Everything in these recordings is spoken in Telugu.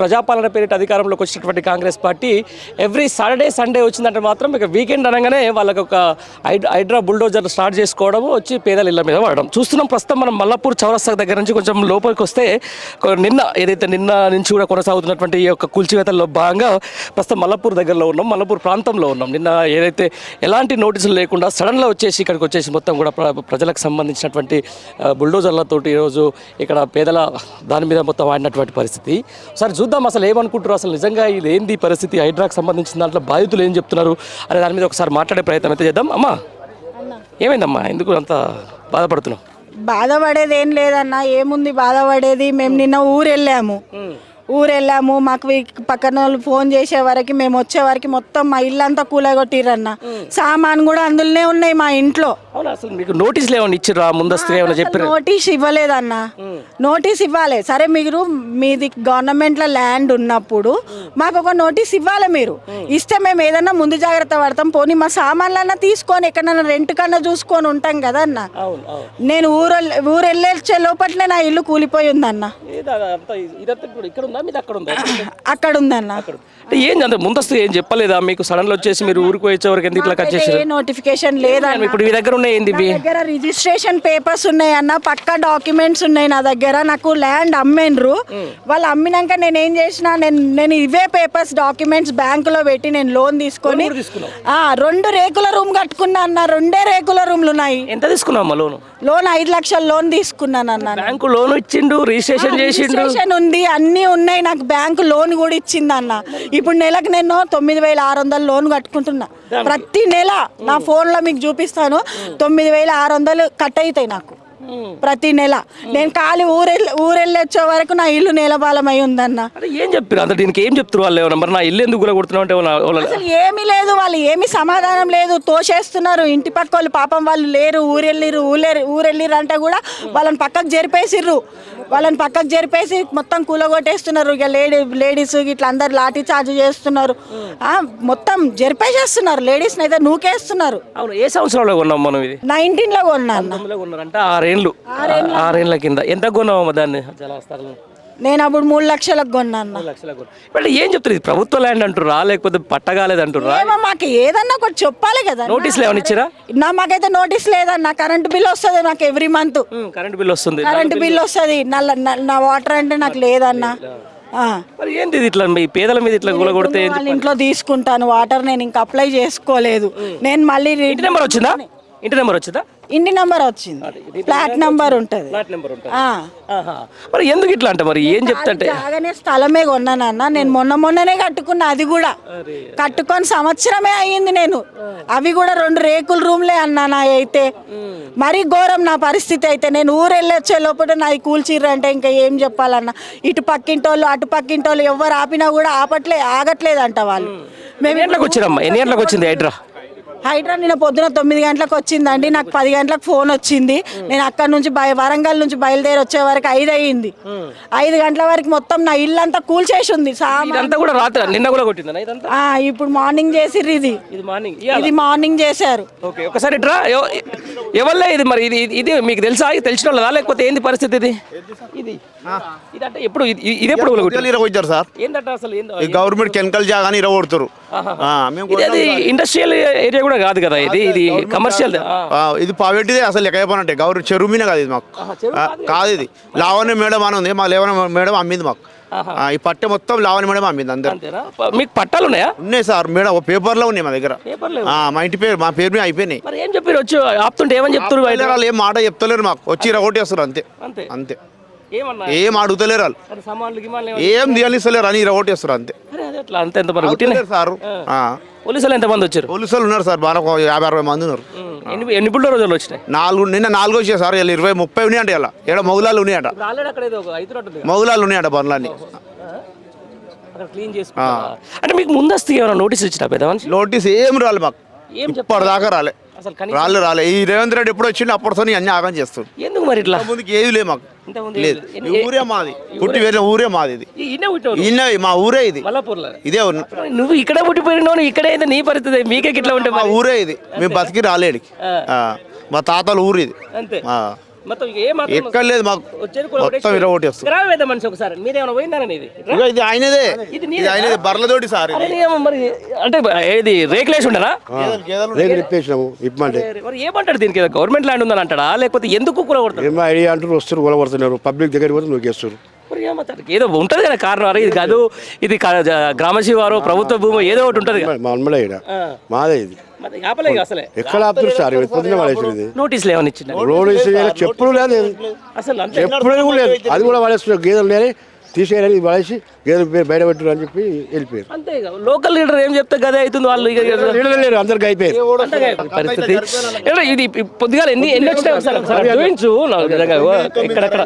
ప్రజాపాలన పేరిట అధికారంలోకి వచ్చినటువంటి Congress party every Saturday Sunday వచ్చిందంటే మాత్రం ఇక వీకెండ్ అనగానే వాళ్ళకి ఒక హైడ్రా బుల్డోజర్ స్టార్ట్ చేసుకోవడం వచ్చి పేదల ఇళ్ళ మీద పడడం చూస్తున్నాం. ప్రస్తుతం మనం మల్లాపూర్ చౌరస్తా దగ్గర నుంచి కొంచెం లోపలికి వస్తే నిన్న నుంచి కూడా కొనసాగుతున్నటువంటి ఈ యొక్క కూల్చివేతల్లో భాగంగా ప్రస్తుతం మల్లాపూర్ దగ్గరలో ఉన్నాం, మల్లాపూర్ ప్రాంతంలో ఉన్నాం. నిన్న ఏదైతే ఎలాంటి నోటీసులు లేకుండా సడన్గా వచ్చేసి ఇక్కడికి వచ్చేసి మొత్తం కూడా ప్రజలకు సంబంధించినటువంటి బుల్డోజర్లతోటి ఈరోజు ఇక్కడ పేదల దాని మీద మొత్తం ఆడినటువంటి పరిస్థితి. సరే చూద్దాం అసలు ఏమనుకుంటారు, అసలు నిజంగా ఇది ఏంది పరిస్థితి, హైడ్రాకి సంబంధించిన దాంట్లో బాధితులు ఏం చెప్తున్నారు అనే దాని మీద ఒకసారి మాట్లాడే ప్రయత్నం అయితే చేద్దాం. అమ్మా ఏమైందమ్మా, ఎందుకు అంత బాధపడుతున్నావు? బాధపడేది ఏం లేదన్నా, ఏముంది బాధపడేది. మేము నిన్న ఊరు వెళ్ళాము మాకు పక్కన వాళ్ళు ఫోన్ చేసే వరకు మేము వచ్చే వరకు మొత్తం మా ఇల్లంతా కూలగొట్టిరన్న. సామాన్ కూడా అందులోనే ఉన్నాయి మా ఇంట్లో. అసలు మీకు నోటీసులు ఏమైనా ఇచ్చిరా, ముందస్తు ఏమైనా చెప్పారు? నోటీస్ ఇవ్వలేదన్న, నోటీస్ ఇవ్వాలి. సరే మీరు మీది గవర్నమెంట్లో ల్యాండ్ ఉన్నప్పుడు మాకు ఒక నోటీస్ ఇవ్వాలి. మీరు ఇస్తే మేము ఏదన్నా ముందు జాగ్రత్త పడతాం. పోనీ మా సామాన్లన్నా తీసుకొని ఎక్కడన్నా రెంట్ కన్నా చూసుకొని ఉంటాం కదా అన్న. నేను ఊరు వెళ్ళే లోపట్లే నా ఇల్లు కూలిపోయి ఉందన్న. అక్కడ ఉందన్న. ఏం ముందస్తు ఏం చెప్పలేదా మీకు? సడన్ లో వచ్చేసి మీరు ఊరికి వచ్చే వరకు ఎందుకు ఇట్లా కట్ చేశారు? నోటిఫికేషన్ లేదా? ఇప్పుడు మీ దగ్గర ఉన్నాయి ఏంది? మీ దగ్గర రిజిస్ట్రేషన్ పేపర్స్ ఉన్నాయి అన్న, పక్కా డాక్యుమెంట్స్ ఉన్నాయి నా దగ్గర. నాకు ల్యాండ్ అమ్మిండ్రు, వాళ్ళు అమ్మినాక నేను ఏం చేసిన, నేను ఇవే పేపర్స్ డాక్యుమెంట్స్ బ్యాంకులో పెట్టి నేను లోన్ తీసుకొని 2 రేకుల రూమ్ కట్టుకున్నా అన్న. 2 రేకుల రూమ్లు ఉన్నాయి. ఎంత తీసుకున్నావు లోన్? 5 లక్షల లోన్ తీసుకున్నాను అన్న. బ్యాంకు లోన్ ఇచ్చిండు, రిజిస్ట్రేషన్ ఉంది, అన్ని ఉన్నాయి. నాకు బ్యాంకు లోన్ కూడా ఇచ్చింది అన్న. ఇప్పుడు నెలకు నేను 9,600 లోన్ కట్టుకుంటున్నా. ప్రతి నెల నా ఫోన్లో మీకు చూపిస్తాను, 9,600 కట్ అవుతాయి నాకు ప్రతి నెల. నేను ఖాళీ ఊరెళ్ళి వచ్చే వరకు నా ఇల్లు నేలపాలమై ఉందన్న. ఏం చెప్పారు అంత? దీనికి ఏం చెప్తారు వాళ్ళు? మరి నా ఇల్లు ఎందుకు కూడా కొడుతున్నావు అంటే అసలు ఏమీ లేదు, వాళ్ళు ఏమీ సమాధానం లేదు, తోసేస్తున్నారు. ఇంటి పక్క వాళ్ళు పాపం వాళ్ళు లేరు, ఊరెళ్ళిరు అంటే కూడా వాళ్ళని పక్కకు జరిపేసి మొత్తం కూలగొట్టేస్తున్నారు. ఇక లేడీస్ ఇట్లా అందరు లాఠీ చార్జ్ చేస్తున్నారు, మొత్తం జరిపేసేస్తున్నారు. లేడీస్ని అయితే నూకేస్తున్నారు. అవును. ఏ సంవత్సరంలో కొన్నాం మనం? ఇది 19లో కొన్నాను. అంటే 6 ఏళ్ళ కింద. ఎంత కొన్నావు దాన్ని? నేను అప్పుడు 3 లక్షలకు కొన్నాను. ఏం చెప్తారు? ఇది ప్రభుత్వ ల్యాండ్ అంటురా లేకపోతే పట్టగాలేదు అంటురా? మాకు ఏదన్నా ఒకటి చెప్పాలి కదా. నోటీసులు ఏమైనా ఇచ్చిరా? మాకైతే నోటీస్ లేదన్న. కరెంట్ బిల్ వస్తుంది నాకు ఎవ్రీ మంత్. కరెంట్ బిల్ వస్తుంది నా వాటర్ అంటే నాకు లేదన్న. మరి ఏంటి ఇట్లా మీ పేదల మీద ఇట్లా కూలగొడితే? ఇంట్లో తీసుకుంటాను వాటర్, నేను ఇంకా అప్లై చేసుకోలేదు. నేను మళ్ళీ ఇంటి నెంబర్ వచ్చిందా? ఇంటి నెంబర్ వచ్చింది, ఫ్లాట్ నెంబర్ ఉంటుంది. మరి ఎందుకు ఇట్లా అంటే మరి ఏం చెప్తాంటే? బాగానే స్థలమే కొన్నానన్న. నేను మొన్ననే కట్టుకున్నా, అది కూడా కట్టుకొని సంవత్సరమే అయ్యింది. నేను అవి కూడా 2 రేకుల రూమ్లే అన్నా. నా అయితే మరీ ఘోరం నా పరిస్థితి. అయితే నేను ఊరు వెళ్ళొచ్చే లోపల నాది కూల్చిర్రంటే ఇంకా ఏం చెప్పాలన్న. ఇటు పక్కింటోళ్ళు అటు పక్కింటోళ్ళు ఎవరు ఆపినా కూడా ఆగట్లేదంట వాళ్ళు. మేము ఎన్ని గంటలకు వచ్చింది హైడ్రా నిన్న పొద్దున 9 గంటలకు వచ్చిందండి. నాకు 10 గంటలకు ఫోన్ వచ్చింది. నేను అక్కడ నుంచి వరంగల్ నుంచి బయలుదేరి వచ్చే వరకు 5 అయ్యింది. 5 గంటల వరకు మొత్తం నా ఇల్లు అంతా కూల్చేసి ఉంది. ఇప్పుడు మార్నింగ్ చేసిర్రు. ఇది మార్నింగ్ చేశారు. ఒకసారి ఎవరిలే ఇది? మరి ఇది మీకు తెలుసా? తెలిసిన వాళ్ళదా లేకపోతే ఏంది పరిస్థితి? గవర్నమెంట్ కెమికల్ జాగాని ఇరగొడతారు. ఇండస్ట్రియల్ ఏరియా కూడా కాదు కదా ఇది, ఇది కమర్షియల్. ఇది పావర్టీదే అసలు లెక్క చెప్పాలంటే. గవర్నమెంట్ చెరువు మీద కాదు ఇది, మాకు కాదు. ఇది లావణ్య మేడం అని ఉంది, మా లేవన మేడం అమ్మింది మాకు. ఈ పట్టె మొత్తం లావణ్య మేడం అమ్మింది. అందరూ మీకు పట్టాలు ఉన్నాయా? ఉన్నాయి సార్ మేడం, పేపర్లో ఉన్నాయి మా దగ్గర. మా ఇంటి పేరు మా పేరు మీద అయిపోయినాయి. ఏం చెప్పారు వచ్చి ఆపుతుంటే? ఏమని చెప్తారు? వాళ్ళు ఏం మాట చెప్తలేరు మాకు, వచ్చి ఇరగొట్టేస్తారు అంతే. అంతే, ఏం అడుగుతలేరు వాళ్ళు, ఏం దియాలిస్తలేరు అని ఇరగొట్టేస్తారు అంతే సార్. పోలీసులు ఎంతమంది వచ్చారు? పోలీసులు ఉన్నారు సార్, బాగా 50-60 మంది ఉన్నారు. ఎన్ని బుల్డోజర్లు వచ్చినాయి? నిన్న 4 వచ్చాయి సార్. 20-30 ఉన్నాయంట. ఇలా ఏడ మొగులాలు ఉన్నాయట, మొగులాలు ఉన్నాయట బండ్లన్నీ. అంటే మీకు ముందస్తు ఏమైనా నోటీస్ ఇచ్చిన? పెద్ద మనిషి నోటీస్ ఏం రాలే మాకు, ఇప్పటిదాకా రాలే. ఈ రేవంత్ రెడ్డి ఎప్పుడు వచ్చిండు అప్పటితో అన్ని ఆగం చేస్తుంది. ఎందుకు మరి ఇట్లా? ముందుకు ఏది లేదు మాకు, లేదు. ఊరే మాది, పుట్టి వేరే ఊరే మాది. ఇది మా ఊరే, ఇది ఇదే. నువ్వు ఇక్కడ పుట్టిపోయినావు, ఇక్కడే నీ పరిస్థితి. మీకే ఇట్లా ఉంటే మా ఊరే ఇది. మేము బతికి రాలేడికి. మా తాతల ఊరు ఇది. మొత్తం ఏ మాత్రం ఎక్కడ లేదు మాకు వచ్చేది మొత్తం ఇరగొట్టేస్తారు గ్రామ వేద్దాం మనిషి ఒకసారి మీరేమైనా పోయిందని ఇది ఇగో ఇది ఆయనదే ఇది ఇది ఆయనదే బర్లతోటి సార్ ఇది. అరే ఏమో మరి అంటే ఏది రేకులేసి ఉండరా రేగులు ఇప్పేసినాము ఇప్పమంటే మరి ఏమంటాడు దీనికి గవర్నమెంట్ ల్యాండ్ ఉందని అంటాడా లేకపోతే ఎందుకు కూలగొడతాడు ఏమో ఐడియా అంటారు వస్తారు కొలగొడుతున్నారు పబ్లిక్ దగ్గరికి పోతే నూకేస్తారు మరి ఏమంటారు ఏదో ఉంటుంది కదా కారణం అరే ఇది కాదు ఇది గ్రామ శివారు ప్రభుత్వ భూమి ఏదో ఒకటి ఉంటుంది కదా మా అమ్మలే ఇక్కడ మాదే ఇది మరి ఆపలేదు అసలే ఎక్కడ ఆపుతారు సార్ పొద్దున పడేసింది నోటీసులు ఏమైనా ఇచ్చిండ రోడ్ వేసి చెప్పుడు లేదు అసలు అంతే చెప్పుడు కూడా లేదు అది కూడా పడేస్తున్నారు గేదెలు లేని తీసేయాలని పడేసి గేదెలు పేరు బయట పెట్టారు అని చెప్పి వెళ్ళిపోయారు అంతే ఇక లోకల్ లీడర్ ఏం చెప్తే గదే అవుతుంది వాళ్ళు ఇక నీళ్ళు లేరు అందరికి అయిపోయారు అంతగా పరిస్థితి ఏరా, ఇది పొద్దుగాల ఎన్ని వచ్చినాయి ఒకసారి ఒకసారి చూపించు నాకు నిజంగా ఓ, ఎక్కడెక్కడ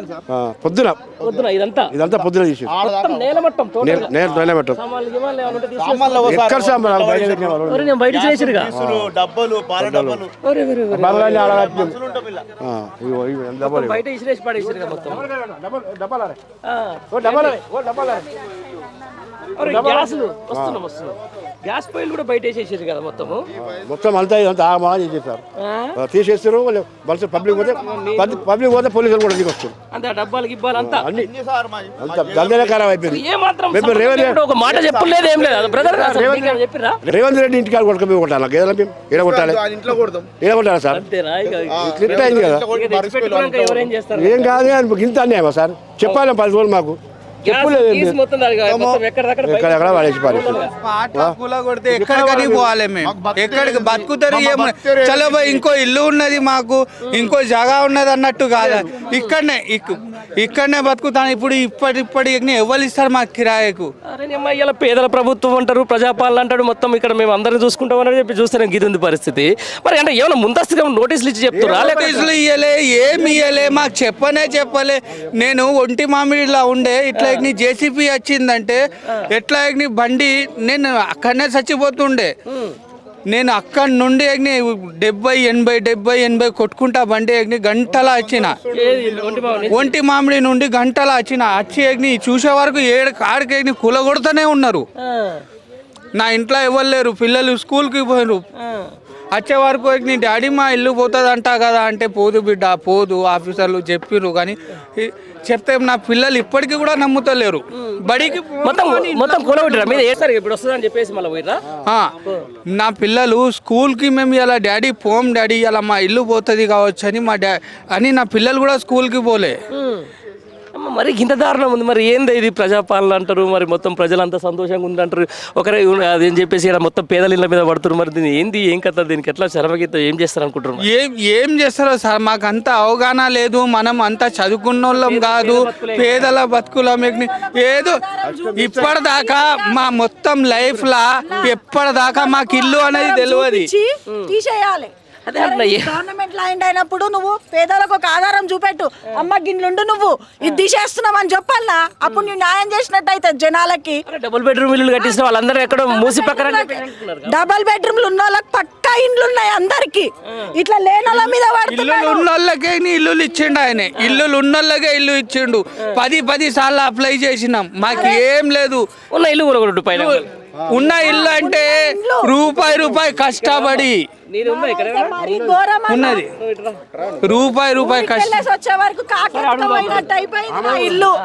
పొద్దున పొద్దున ఇదంతా ఇదంతా పొద్దున తీసి మొత్తం నేలమట్టం total గా. నేను పెట్టాం సామాన్లు గిమాన్లు ఏమైనా ఉంటే తీసుకొచ్చి- ఎక్కడ సాంబార్ బయట పెట్టిన వాళ్ళు ఒరేయ్, నేను బయట చేసిరుగా డబ్బలు పాల డబ్బలు ఒరేయ్, ఒరేయ్, ఒరేయ్. బర్రెలన్నీ ఆడ కట్టినాం. ఇగో ఇవి ఎంత డబ్బాలు బయట ఇసిరేసి పడేసిరుగా మొత్తం ఆ. ఒరేయ్, గ్యాసులు వస్తున్నాం గ్యాస్ పొయ్యిలు కూడా బయట వేసేసారు కదా మొత్తము మొత్తం అంతా ఇదంతా ఆగమా చేసేసారు ఆ? తీసేస్తారు వాళ్ళు బస్సు పబ్లిక్ పోతే పోలీసులు కూడా దిగొస్తారు అంతే ఆ డబ్బాలు గిబ్బాలు అంతా అన్ని అంత దందనే ఖరాబ్ అయిపోయింది ఏ మాత్రం మేము రేవంత్ సంబంధం ఒక మాట చెప్పలేదు ఏం లేదు బ్రదర్ చెప్పిరా రేవంత్ రెడ్డి ఇంటికి కొట్టుకుపోయి కొట్టాలి గేదెల మేము ఈడ కొట్టాలి ఆయన ఇంట్లో కొడదాం ఈడ కొట్టాలి సార్ అంతేనా ఇక ఇట్లా అయింది కదా ఇక తెచ్చిపెట్టుకున్నాక ఎవరేం చేస్తారు ఏం కాదు అని ఇంత అన్యాయమా సార్ చెప్పాలి 10 రోజులు మాకు చెప్పులేదు గ్యాస్ మొత్తం దానికి మొత్తం ఎక్కడిదక్కడ ఎక్కడెక్కడ పడేసి పారేస్తారు కొడితే ఎక్కడికని పోవాలి మేము ఎక్కడికి బతుకుతారు ఏమో చలో పోయి ఇంకో ఇల్లు ఉన్నది మాకు ఇంకో జాగా ఉన్నది అన్నట్టు కాదు ఇక్కడనే బతుకుతాను ఇప్పుడు ఇప్పటి ఎవరు ఇస్తారు మాకు కిరాయికు అరే నిమ్మ ఇలా పేదల ప్రభుత్వం అంటారు ప్రజాపాలన అంటాడు మొత్తం ఇక్కడ మేము అందరిని చూసుకుంటామని చెప్పి చూస్తే నాకు ఇది ఉంది పరిస్థితి మరి అంటే ఏమైనా ముందస్తుగా నోటీసులు ఇచ్చి చెప్తారా నోటీసులు ఇయ్యలే ఏమి ఇయ్యలే మాకు చెప్పలే నేను ఒంటి మామిడిలా ఉండే ఇట్లా జేసీపీ వచ్చిందంటే ఎట్లా బండి నేను అక్కడనే చచ్చిపోతుండే నేను అక్కడి నుండి 70-80 కొట్టుకుంటా బండి గంటలా వచ్చిన ఒంటి మామిడి నుండి గంటలా వచ్చి చూసే వరకు 7 కాడికి కూలగొడుతూనే ఉన్నారు నా ఇంట్లో ఎవరు లేరు పిల్లలు స్కూల్కి పోయారు వచ్చే వరకు డాడీ మా ఇల్లు పోతుందంట కదా అంటే పోదు బిడ్డ పోదు ఆఫీసర్లు చెప్పిర్రు కానీ చెప్తే నా పిల్లలు ఇప్పటికీ కూడా నమ్ముతలేరు బడికి మొత్తం కూలబెట్టారా మీరు వేస్తారు ఇప్పుడు వస్తుందని చెప్పేసి మళ్ళీ పోయిరా నా పిల్లలు స్కూల్కి మేము ఇలా డాడీ పోం డాడీ ఇలా మా ఇల్లు పోతుంది కావచ్చు అని అని నా పిల్లలు కూడా స్కూల్కి పోలే మరి ఇంత దారుణం ఉంది మరి ఏంది ఇది ప్రజాపాలన అంటారు మరి మొత్తం ప్రజలంతా సంతోషంగా ఉంది అంటారు ఒకరే అదేం చెప్పేసి ఇక్కడ మొత్తం పేదల ఇళ్ళ మీద పడుతున్నారు మరి దీన్ని ఏంది ఏం కథ దీనికి ఎట్లా శరవగీత ఏం చేస్తారు అనుకుంటున్నారు ఏం చేస్తారో సార్ మాకు అంత అవగాహన లేదు మనం అంతా చదువుకున్న వాళ్ళం కాదు పేదల బతుకులం ఏదో ఇప్పటిదాకా మా మొత్తం లైఫ్ లా ఎప్పటిదాకా మాకు ఇల్లు అనేది తెలియదు తీసేయాలి అదే అట్లా గవర్నమెంట్ ల్యాండ్ అయినప్పుడు నువ్వు పేదలకు ఒక ఆధారం చూపెట్టు అమ్మ గిన్నెలుండు నువ్వు ఇది తీసేస్తున్నావు అని చెప్పాలా అప్పుడు నువ్వు న్యాయం చేసినట్టు అయితే జనాలకి డబుల్ బెడ్రూమ్ ఇల్లు కట్టిస్తే వాళ్ళందరూ ఎక్కడో మూసి పక్కన డబల్ బెడ్రూమ్లు ఉన్న వాళ్ళకి పక్కా ఇండ్లు ఉన్నాయి అందరికి ఇట్లా లేని వాళ్ళ మీద ఇల్లు ఉన్నోళ్ళకే ఇల్లులు ఇచ్చిండు ఆయన ఇల్లులు ఉన్నోళ్ళకే ఇల్లు ఇచ్చిండు 10 సార్లు అప్లై చేసినాం మాకు ఏం లేదు ఉన్న ఇల్లు కూడా పైన ఉన్న ఇల్లు అంటే రూపాయి కష్టపడి ఉన్నది రూపాయి కష్టం వచ్చే వరకు కాకి అయిపోయింది నా ఇల్లు